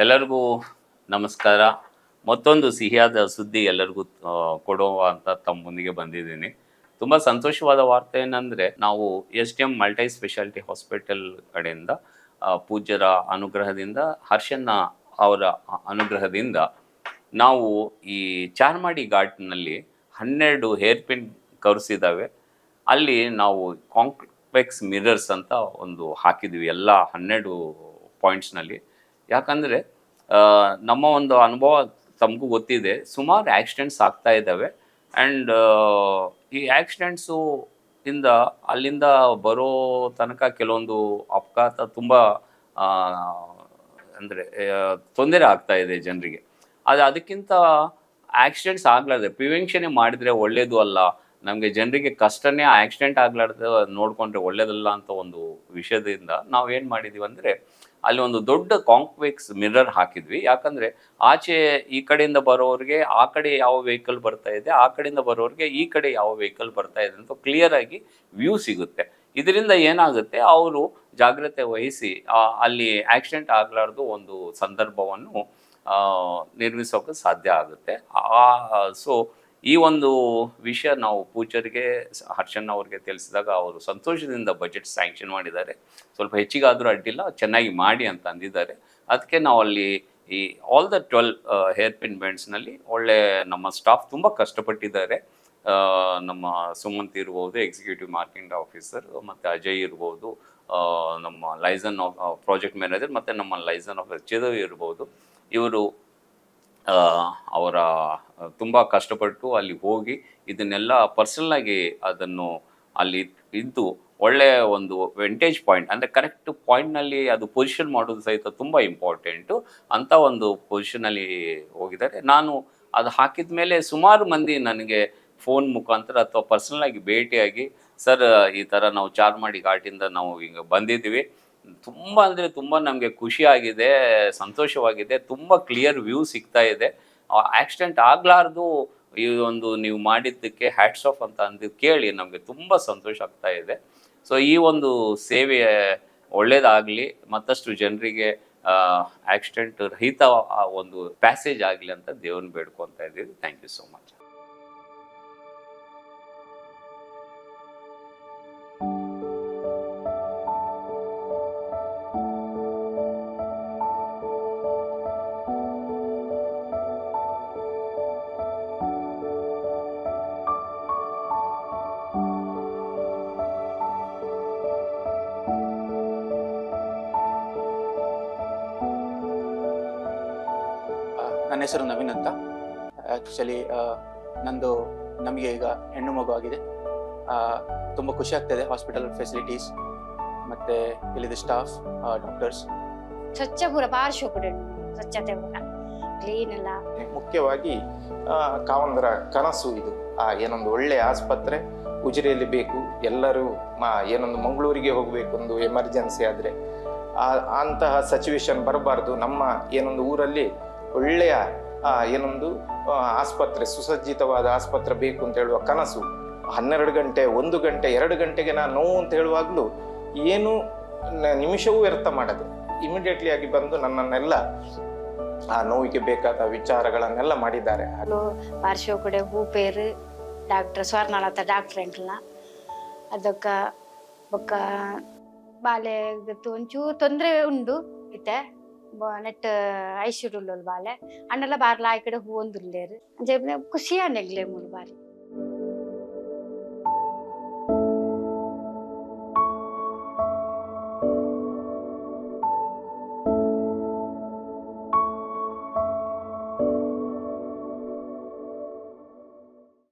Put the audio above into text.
ಎಲ್ಲರಿಗೂ ನಮಸ್ಕಾರ. ಮತ್ತೊಂದು ಸಿಹಿಯಾದ ಸುದ್ದಿ ಎಲ್ಲರಿಗೂ ಕೊಡುವ ಅಂತ ತಮ್ಮ ಮುಂದಿಗೆ ಬಂದಿದ್ದೀನಿ. ತುಂಬ ಸಂತೋಷವಾದ ವಾರ್ತೆ ಏನಂದರೆ, ನಾವು SDM ಮಲ್ಟಿ ಸ್ಪೆಷಾಲಿಟಿ ಹಾಸ್ಪಿಟಲ್ ಕಡೆಯಿಂದ ಪೂಜ್ಯರ ಅನುಗ್ರಹದಿಂದ, ಹರ್ಷಣ್ಣ ಅವರ ಅನುಗ್ರಹದಿಂದ ನಾವು ಈ ಚಾರ್ಮಾಡಿ ಘಾಟ್ನಲ್ಲಿ 12 ಹೇರ್ ಪಿನ್ ಕರ್ವ್ಸ್ ಇದ್ದಾವೆ. ಅಲ್ಲಿ ನಾವು ಕಾಂಪ್ಲೆಕ್ಸ್ ಮಿರರ್ಸ್ ಅಂತ ಒಂದು ಹಾಕಿದ್ವಿ ಎಲ್ಲ 12 ಪಾಯಿಂಟ್ಸ್ನಲ್ಲಿ. ಯಾಕಂದರೆ ನಮ್ಮ ಒಂದು ಅನುಭವ ತಮಗೂ ಗೊತ್ತಿದೆ, ಸುಮಾರು ಆಕ್ಸಿಡೆಂಟ್ಸ್ ಆಗ್ತಾ ಇದ್ದಾವೆ. ಆ್ಯಂಡ್ ಈ ಆಕ್ಸಿಡೆಂಟ್ಸು ಇಂದ ಅಲ್ಲಿಂದ ಬರೋ ತನಕ ಕೆಲವೊಂದು ಅಪಘಾತ ತುಂಬ ಅಂದರೆ ತೊಂದರೆ ಆಗ್ತಾ ಇದೆ ಜನರಿಗೆ. ಅದಕ್ಕಿಂತ ಆಕ್ಸಿಡೆಂಟ್ಸ್ ಆಗಲಾರ್ದೆ ಪ್ರಿವೆನ್ಷನ್ನೇ ಮಾಡಿದರೆ ಒಳ್ಳೆಯದು ಅಲ್ಲ, ನಮಗೆ ಜನರಿಗೆ ಕಷ್ಟನೇ ಆಕ್ಸಿಡೆಂಟ್ ಆಗಲಾರ್ದೆ ನೋಡಿಕೊಂಡ್ರೆ ಒಳ್ಳೇದಲ್ಲ ಅಂತ ಒಂದು ವಿಷಯದಿಂದ ನಾವು ಏನು ಮಾಡಿದ್ದೀವಿ ಅಂದರೆ, ಅಲ್ಲಿ ಒಂದು ದೊಡ್ಡ ಕಾಂಪ್ಲೆಕ್ಸ್ ಮಿರರ್ ಹಾಕಿದ್ವಿ. ಯಾಕಂದರೆ ಆಚೆ ಈ ಕಡೆಯಿಂದ ಬರೋರಿಗೆ ಆ ಕಡೆ ಯಾವ ವೆಹಿಕಲ್ ಬರ್ತಾ ಇದೆ, ಆ ಕಡೆಯಿಂದ ಬರೋರಿಗೆ ಈ ಕಡೆ ಯಾವ ವೆಹಿಕಲ್ ಬರ್ತಾ ಇದೆ ಅಂತ ಕ್ಲಿಯರಾಗಿ ವ್ಯೂ ಸಿಗುತ್ತೆ. ಇದರಿಂದ ಏನಾಗುತ್ತೆ, ಅವರು ಜಾಗ್ರತೆ ವಹಿಸಿ ಅಲ್ಲಿ ಆಕ್ಸಿಡೆಂಟ್ ಆಗಲಾರ್ದು ಒಂದು ಸಂದರ್ಭವನ್ನು ನಿರ್ಮಿಸೋಕೆ ಸಾಧ್ಯ ಆಗುತ್ತೆ. ಸೊ ಈ ಒಂದು ವಿಷಯ ನಾವು ಪೂಜ್ಯರಿಗೆ, ಹರ್ಷಣ್ಣ ಅವ್ರಿಗೆ ತಿಳಿಸಿದಾಗ ಅವರು ಸಂತೋಷದಿಂದ ಬಜೆಟ್ ಸ್ಯಾಂಕ್ಷನ್ ಮಾಡಿದ್ದಾರೆ. ಸ್ವಲ್ಪ ಹೆಚ್ಚಿಗಾದರೂ ಅಡ್ಡಿಲ್ಲ, ಚೆನ್ನಾಗಿ ಮಾಡಿ ಅಂತ ಅಂದಿದ್ದಾರೆ. ಅದಕ್ಕೆ ನಾವು ಅಲ್ಲಿ ಈ ಆಲ್ ದ 12 ಹೇರ್ ಪಿನ್ ಬ್ಯಾಂಡ್ಸ್ನಲ್ಲಿ ಒಳ್ಳೆ ನಮ್ಮ ಸ್ಟಾಫ್ ತುಂಬ ಕಷ್ಟಪಟ್ಟಿದ್ದಾರೆ. ನಮ್ಮ ಸುಮಂತ್ ಇರ್ಬೋದು, ಎಕ್ಸಿಕ್ಯೂಟಿವ್ ಮಾರ್ಕೆಟಿಂಗ್ ಆಫೀಸರ್, ಮತ್ತು ಅಜಯ್ ಇರ್ಬೋದು, ನಮ್ಮ ಲೈಸನ್ ಆಫ್ ಪ್ರಾಜೆಕ್ಟ್ ಮ್ಯಾನೇಜರ್, ಮತ್ತು ನಮ್ಮ ಲೈಸನ್ ಆಫ್ ಚಿದವ್ ಇರ್ಬೋದು. ಇವರು ಅವರ ತುಂಬ ಕಷ್ಟಪಟ್ಟು ಅಲ್ಲಿ ಹೋಗಿ ಇದನ್ನೆಲ್ಲ ಪರ್ಸನಲಾಗಿ ಅದನ್ನು ಅಲ್ಲಿ ಇದ್ದು ಒಳ್ಳೆಯ ಒಂದು ವೆಂಟೇಜ್ ಪಾಯಿಂಟ್, ಅಂದರೆ ಕರೆಕ್ಟ್ ಪಾಯಿಂಟ್ನಲ್ಲಿ ಅದು ಪೊಸಿಷನ್ ಮಾಡೋದು ಸಹಿತ ತುಂಬ ಇಂಪಾರ್ಟೆಂಟು ಅಂತ ಒಂದು ಪೊಸಿಷನಲ್ಲಿ ಹೋಗಿದ್ದಾರೆ. ನಾನು ಅದು ಹಾಕಿದ ಮೇಲೆ ಸುಮಾರು ಮಂದಿ ನನಗೆ ಫೋನ್ ಮುಖಾಂತರ ಅಥವಾ ಪರ್ಸನಲಾಗಿ ಭೇಟಿಯಾಗಿ, ಸರ್ ಈ ಥರ ನಾವು ಚಾರ್ಮಾಡಿ ಘಾಟಿಂದ ನಾವು ಈಗ ಬಂದಿದ್ದೀವಿ, ತುಂಬ ಅಂದರೆ ತುಂಬ ನಮಗೆ ಖುಷಿಯಾಗಿದೆ, ಸಂತೋಷವಾಗಿದೆ, ತುಂಬ ಕ್ಲಿಯರ್ ವ್ಯೂ ಸಿಗ್ತಾ ಇದೆ, ಆಕ್ಸಿಡೆಂಟ್ ಆಗಲಾರ್ದು ಈ ಒಂದು ನೀವು ಮಾಡಿದ್ದಕ್ಕೆ ಹ್ಯಾಟ್ಸ್ ಆಫ್ ಅಂತ ಅಂದು ಕೇಳಿ ನಮಗೆ ತುಂಬ ಸಂತೋಷ ಆಗ್ತಾ ಇದೆ. ಸೊ ಈ ಒಂದು ಸೇವೆ ಒಳ್ಳೆಯದಾಗಲಿ, ಮತ್ತಷ್ಟು ಜನರಿಗೆ ಆಕ್ಸಿಡೆಂಟ್ ರಹಿತ ಒಂದು ಪ್ಯಾಸೇಜ್ ಆಗಲಿ ಅಂತ ದೇವ್ರನ್ನ ಬೇಡ್ಕೊತಾ ಇದ್ದೀವಿ. Thank you so much. ನನ್ನ ಹೆಸರು ನವೀನ್ ಅಂತ. ಆ್ಯಕ್ಚುಲಿ ನಮಗೆ ಈಗ ಹೆಣ್ಣು ಮಗು ಆಗಿದೆ. ತುಂಬ ಖುಷಿ ಆಗ್ತಾಯಿದೆ. ಹಾಸ್ಪಿಟಲ್ ಫೆಸಿಲಿಟೀಸ್ ಮತ್ತು ಇಲ್ಲಿದ್ದ ಸ್ಟಾಫ್, ಡಾಕ್ಟರ್ಸ್ ಸ್ವಚ್ಛ ಪೂರ ಪಾರ್ಶ್ವ ಸ್ವಚ್ಛತೆ ಪೂರ ಕ್ಲೀನ್ ಎಲ್ಲ. ಮುಖ್ಯವಾಗಿ ಕಾವಂದರ ಕನಸು ಇದು. ಏನೊಂದು ಒಳ್ಳೆಯ ಆಸ್ಪತ್ರೆ ಉಜಿರೆಯಲ್ಲಿ ಬೇಕು. ಎಲ್ಲರೂ ಏನೊಂದು ಮಂಗಳೂರಿಗೆ ಹೋಗಬೇಕು, ಒಂದು ಎಮರ್ಜೆನ್ಸಿ ಆದರೆ ಅಂತಹ ಸಿಚುವೇಶನ್ ಬರಬಾರ್ದು. ನಮ್ಮ ಏನೊಂದು ಊರಲ್ಲಿ ಒಳ್ಳೆಯ ಏನೊಂದು ಆಸ್ಪತ್ರೆ, ಸುಸಜ್ಜಿತವಾದ ಆಸ್ಪತ್ರೆ ಬೇಕು ಅಂತ ಹೇಳುವ ಕನಸು 12 ಗಂಟೆ, 1 ಗಂಟೆ, 2 ಗಂಟೆಗೆ ನಾನು ನೋವು ಅಂತ ಹೇಳುವಾಗಲೂ ಏನು ನಿಮಿಷವೂ ವ್ಯರ್ಥ ಮಾಡದೆ ಇಮಿಡಿಯೇಟ್ಲಿ ಆಗಿ ಬಂದು ನನ್ನನ್ನೆಲ್ಲ ಆ ನೋವಿಗೆ ಬೇಕಾದ ವಿಚಾರಗಳನ್ನೆಲ್ಲ ಮಾಡಿದ್ದಾರೆ. ಪಾರ್ಶ್ವ ಕೂಡ ಭೂಪೇರು ಡಾಕ್ಟರ್ ಸ್ವರ್ಣಲತಾ ಡಾಕ್ಟರ್ ಎಂಕ್ಲ ಅದಕ್ಕೆ ಬೊಕ್ಕ ಬಾಲೆ ಒಂಚೂರು ತೊಂದರೆ ಉಂಡು ಇತ್ತೆ ನೆಟ್ ಐಶ್ವರ್ಯ ಬಾಲೆ ಅಣ್ಣೆಲ್ಲ ಬಾರ್ಲ ಆ ಕಡೆ ಹೂ ಒಂದುಲ್ಲೇರು ಖುಷಿ ಅನ್ನೆಗ್ಲೇ ಮೂರು ಬಾರಿ.